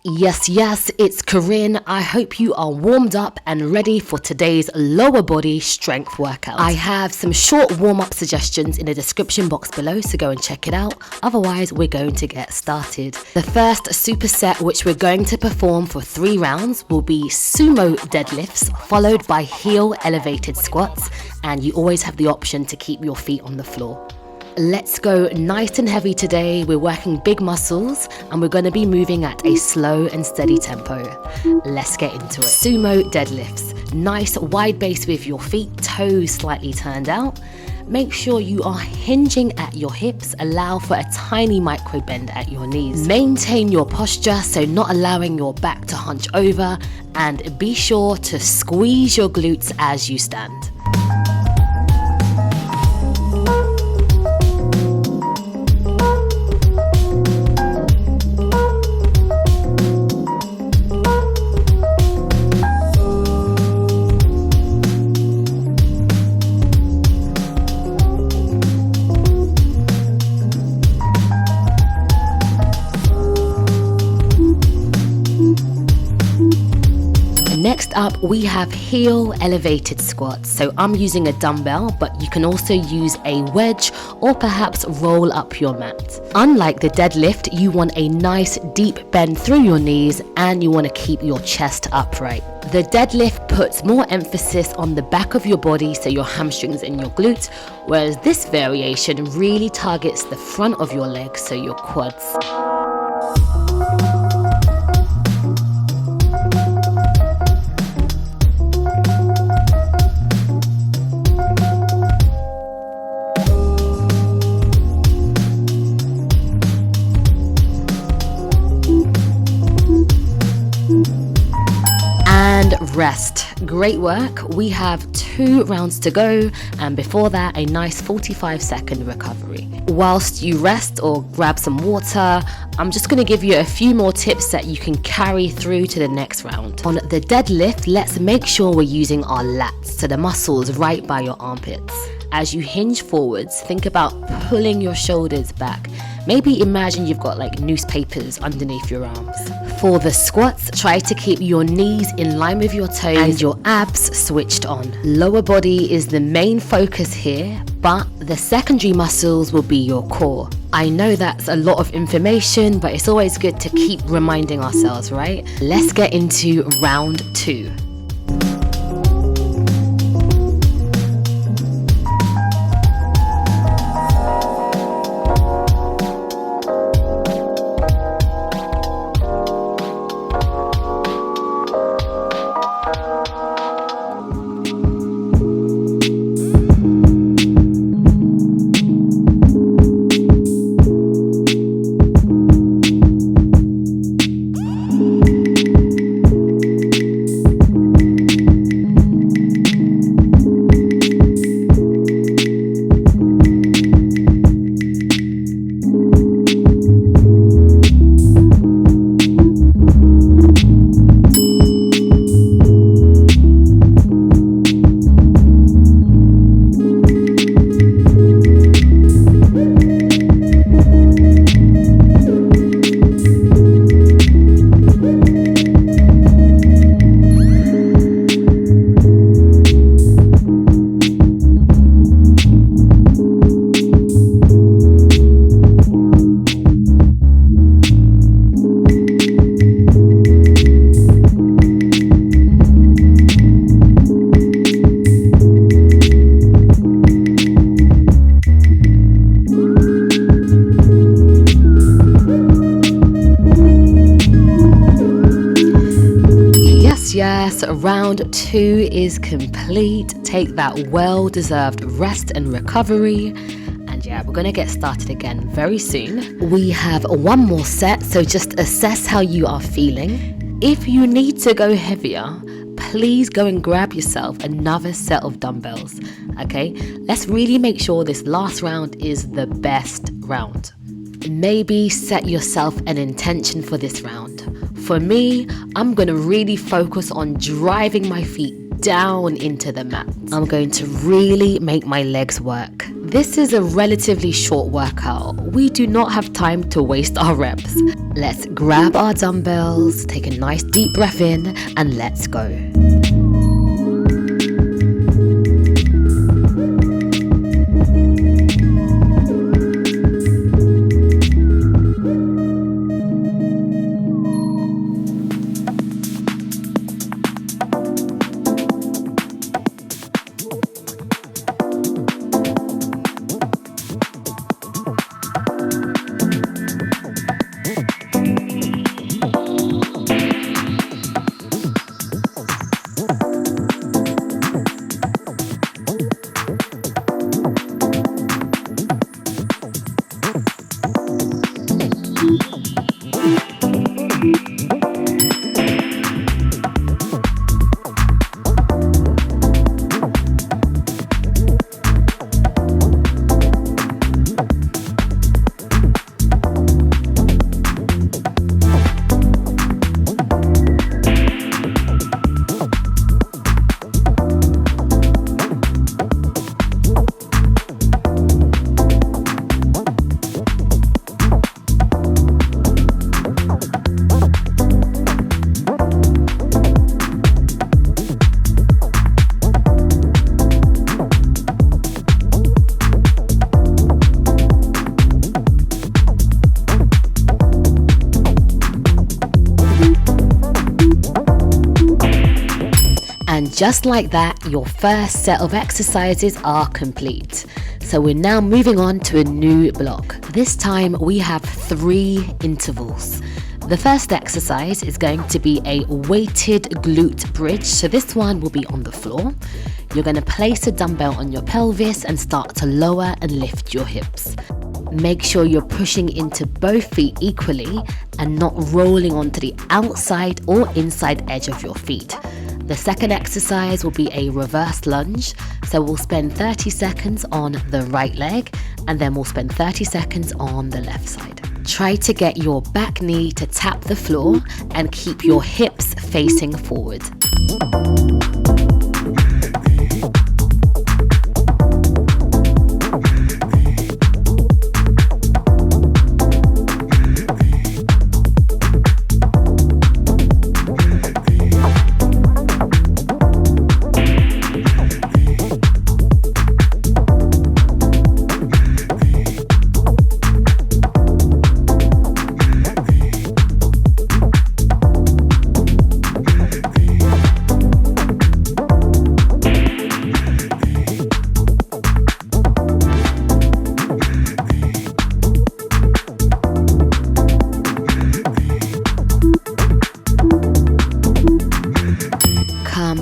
Yes, it's Corinne. I hope you are warmed up and ready for today's lower body strength workout. I have some short warm-up suggestions in the description box below, so go and check it out. Otherwise, we're going to get started. The first superset, which we're going to perform for 3 rounds, will be Sumo deadlifts, followed by heel elevated squats, and you always have the option to keep your feet on the floor. Let's go nice and heavy today. We're working big muscles and we're going to be moving at a slow and steady tempo. Let's get into it. Sumo deadlifts. Nice wide base with your feet, toes slightly turned out. Make sure you are hinging at your hips. Allow for a tiny micro bend at your knees. Maintain your posture, so not allowing your back to hunch over, and be sure to squeeze your glutes as you stand. Next up, we have heel elevated squats. So I'm using a dumbbell, but you can also use a wedge or perhaps roll up your mat. Unlike the deadlift, you want a nice deep bend through your knees and you want to keep your chest upright. The deadlift puts more emphasis on the back of your body, so your hamstrings and your glutes, whereas this variation really targets the front of your legs, so your quads. Rest. Great work. We have 2 rounds to go, and before that, a nice 45-second recovery. Whilst you rest or grab some water, I'm just going to give you a few more tips that you can carry through to the next round. On the deadlift, let's make sure we're using our lats, so the muscles right by your armpits. As you hinge forwards, think about pulling your shoulders back. Maybe imagine you've got like newspapers underneath your arms. For the squats, try to keep your knees in line with your toes and your abs switched on. Lower body is the main focus here, but the secondary muscles will be your core. I know that's a lot of information, but it's always good to keep reminding ourselves, right? Let's get into round 2. Yes, round 2 is complete. Take that well-deserved rest and recovery. And yeah, we're gonna get started again very soon. We have 1 more set, so just assess how you are feeling. If you need to go heavier, please go and grab yourself another set of dumbbells, okay? Let's really make sure this last round is the best round. Maybe set yourself an intention for this round. For me, I'm going to really focus on driving my feet down into the mat. I'm going to really make my legs work. This is a relatively short workout. We do not have time to waste our reps. Let's grab our dumbbells, take a nice deep breath in, and let's go. And just like that, your first set of exercises are complete. So we're now moving on to a new block. This time we have 3 intervals. The first exercise is going to be a weighted glute bridge. So this one will be on the floor. You're going to place a dumbbell on your pelvis and start to lower and lift your hips. Make sure you're pushing into both feet equally and not rolling onto the outside or inside edge of your feet. The second exercise will be a reverse lunge. So we'll spend 30 seconds on the right leg and then we'll spend 30 seconds on the left side. Try to get your back knee to tap the floor and keep your hips facing forward.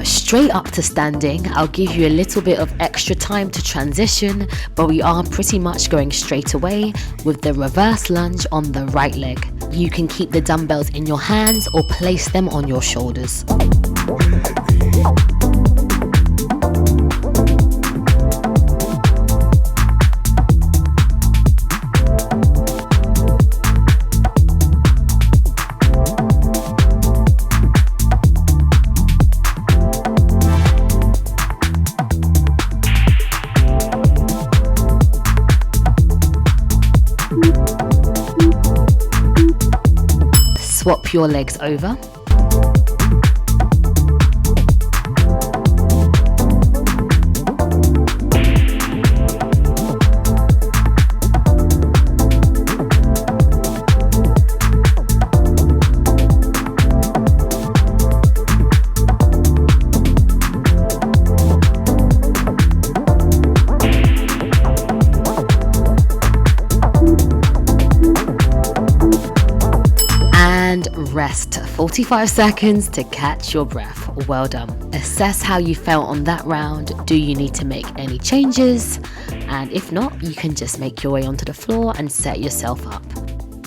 Straight up to standing. I'll give you a little bit of extra time to transition, but we are pretty much going straight away with the reverse lunge on the right leg. You can keep the dumbbells in your hands or place them on your shoulders. Swap your legs over. Rest 45 seconds to catch your breath. Well done. Assess how you felt on that round. Do you need to make any changes? And if not, you can just make your way onto the floor and set yourself up.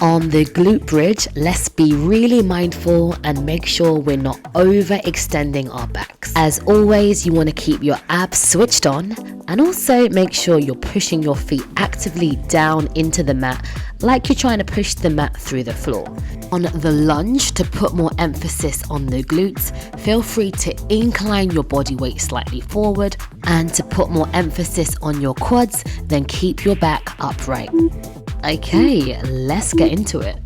On the glute bridge, let's be really mindful and make sure we're not overextending our backs. As always, you want to keep your abs switched on and also make sure you're pushing your feet actively down into the mat like you're trying to push the mat through the floor. On the lunge, to put more emphasis on the glutes, feel free to incline your body weight slightly forward, and to put more emphasis on your quads, then keep your back upright. Okay, let's get into it.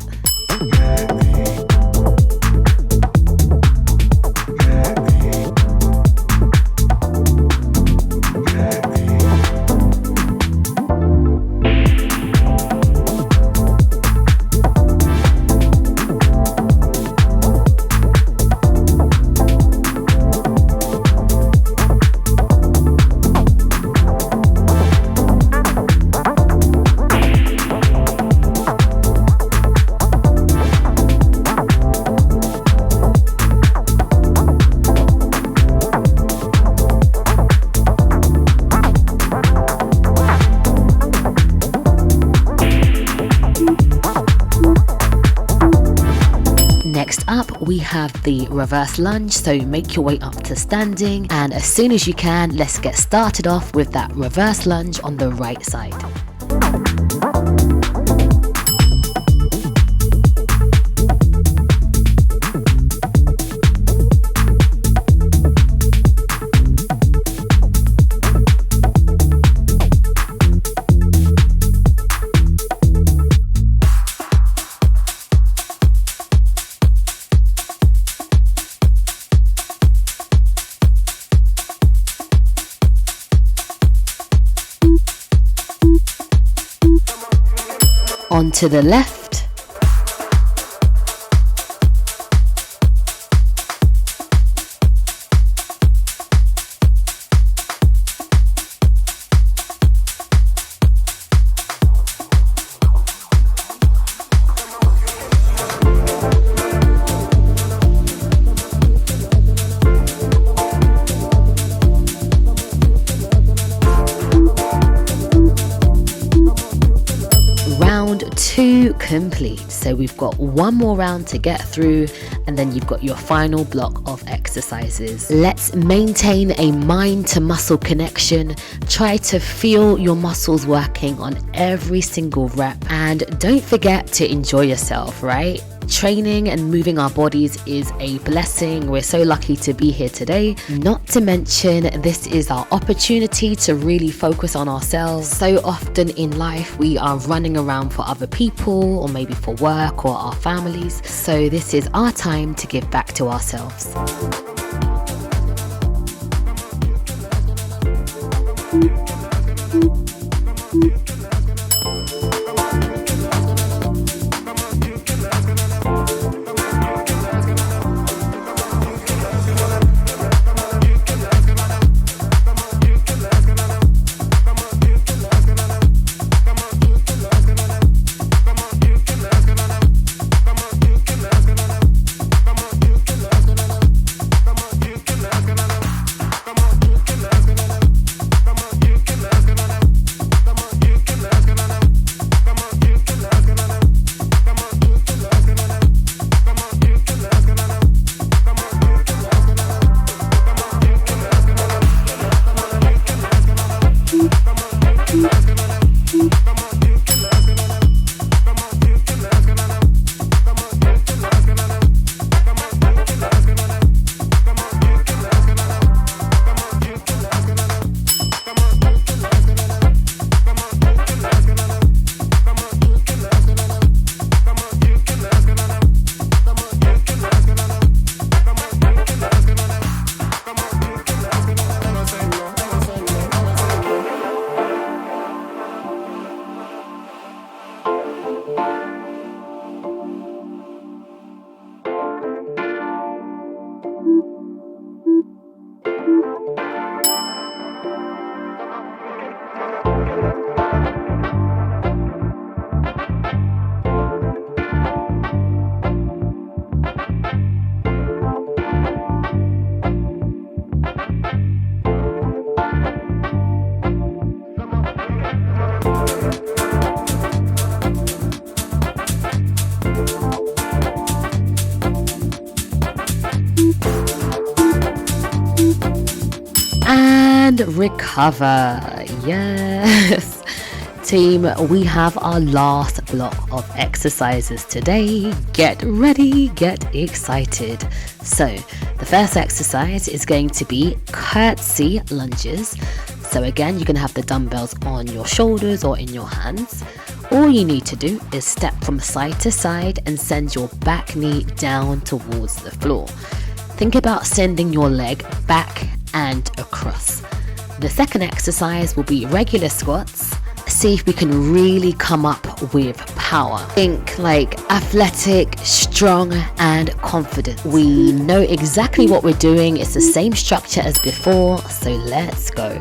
Next up, we have the reverse lunge, so make your way up to standing, and as soon as you can, let's get started off with that reverse lunge on the right side. On to the left. Round 2 complete. So we've got one more round to get through, and then you've got your final block of exercises. Let's maintain a mind to muscle connection. Try to feel your muscles working on every single rep, and don't forget to enjoy yourself, right? Training and moving our bodies is a blessing. We're so lucky to be here today. Not to mention, this is our opportunity to really focus on ourselves. So often in life, we are running around for other people, or maybe for work or our families. So this is our time to give back to ourselves. and recover. Yes. Team, we have our last block of exercises today. Get ready, get excited. So the first exercise is going to be curtsy lunges. So again, you can have the dumbbells on your shoulders or in your hands. All you need to do is step from side to side and send your back knee down towards the floor. Think about sending your leg back and across. The second exercise will be regular squats. See if we can really come up with power. Think like athletic, strong and confident. We know exactly what we're doing. It's the same structure as before, so let's go.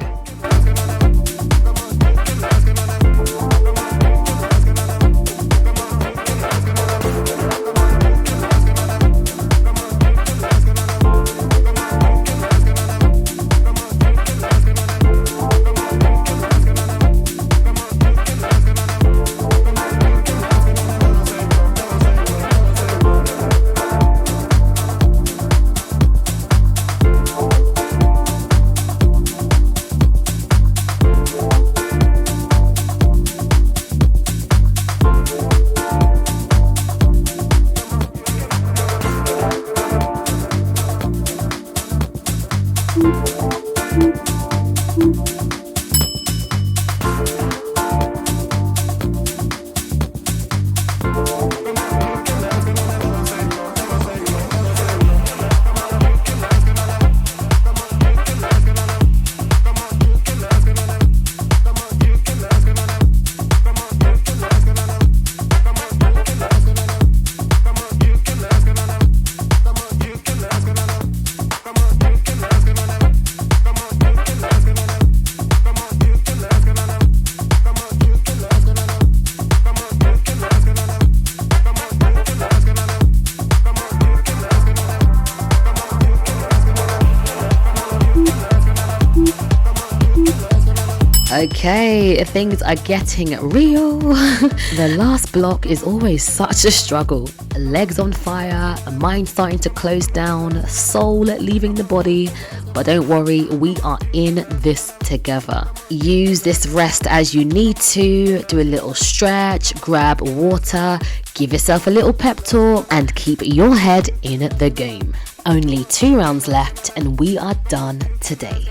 Okay, things are getting real. The last block is always such a struggle. Legs on fire, mind starting to close down, soul leaving the body. But don't worry, we are in this together. Use this rest as you need to. Do a little stretch, grab water, give yourself a little pep talk, and keep your head in the game. Only 2 rounds left and we are done today.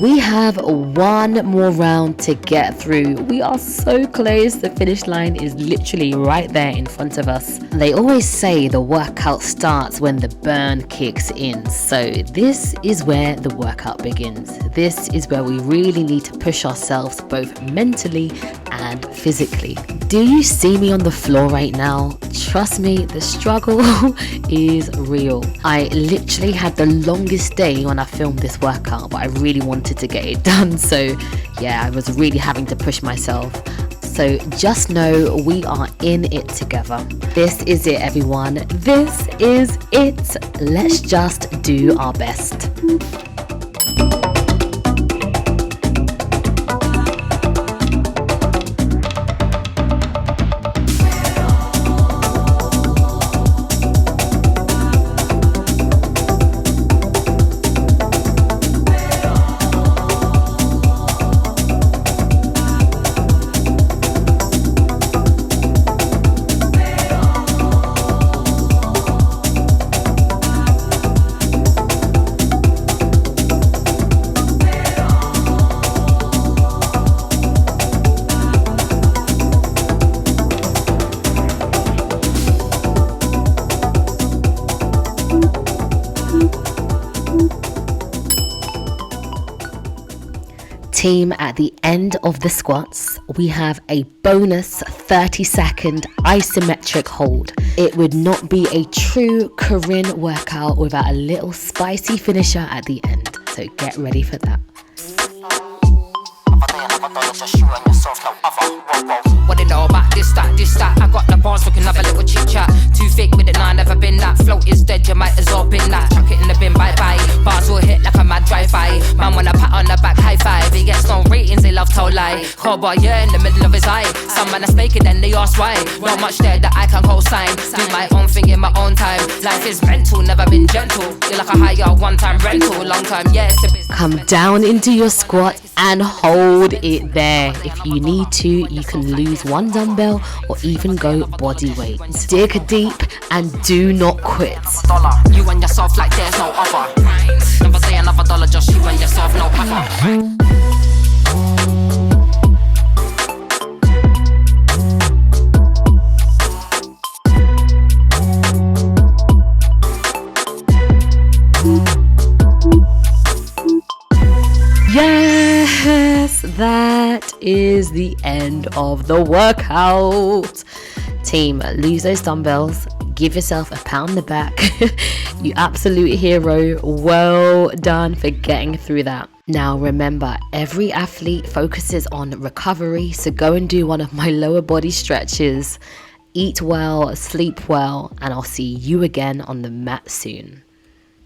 We have one more round to get through. We are so close. The finish line is literally right there in front of us. They always say the workout starts when the burn kicks in, so this is where the workout begins. This is where we really need to push ourselves both mentally and physically. Do you see me on the floor right now? Trust me, the struggle is real. I literally had the longest day when I filmed this workout, but I really wanted to get it done, so yeah, I was really having to push myself. So just know we are in it together. This is it, everyone. This is it. Let's just do our best. Team, at the end of the squats, we have a bonus 30-second isometric hold. It would not be a true Corinne workout without a little spicy finisher at the end. So get ready for that. What they know about this, that? I got the bars, we can have a little chit chat. Too thick with it, nah, never been that. Float is dead, you might as well bin that. Chuck it in the bin, bye bye. Bars will hit like a mad drive-by. Man wanna pat on the back, high five. He gets no ratings, they love to lie. Cowboy, yeah, in the middle of his eye. Some man are snaking, then they ask why. Not much there that I can co-sign. Do my own thing in my own time. Life is mental, never been gentle. You're like a higher one-time rental, long time, yeah. Come down into your squat and hold it there. If you need to, you can lose one dumbbell or even go body weight. Dig deep and do not quit. You and yourself like there's no other. Never say another dollar, just you and yourself, no other. Yes, that is the end of the workout. Team, lose those dumbbells. Give yourself a pat on the back. You absolute hero. Well done for getting through that. Now remember, every athlete focuses on recovery, so go and do one of my lower body stretches. Eat well, sleep well, and I'll see you again on the mat soon.